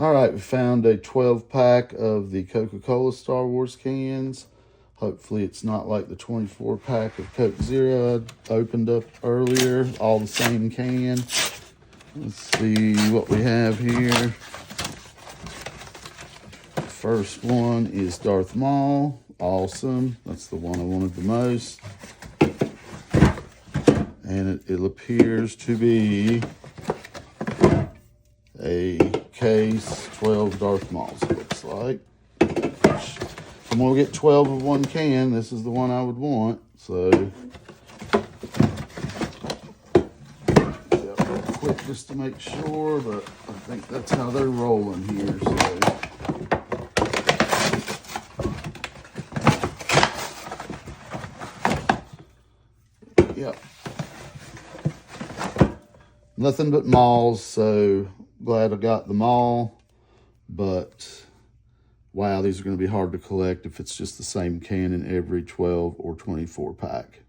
All right, we found a 12 pack of the Coca Cola Star Wars cans. Hopefully it's not like the 24 pack of Coke Zero I opened up earlier, all the same can. Let's see what we have here. First one is Darth Maul. Awesome. That's the one I wanted the most. And it appears to be a case 12 Darth Mauls, it looks like. If I'm going to get 12 of one can, this is the one I would want. So, yeah, real quick just to make sure, but I think that's how they're rolling here. So, yep. Nothing but malls, so glad I got them all. But wow, these are going to be hard to collect if it's just the same can in every 12 or 24 pack.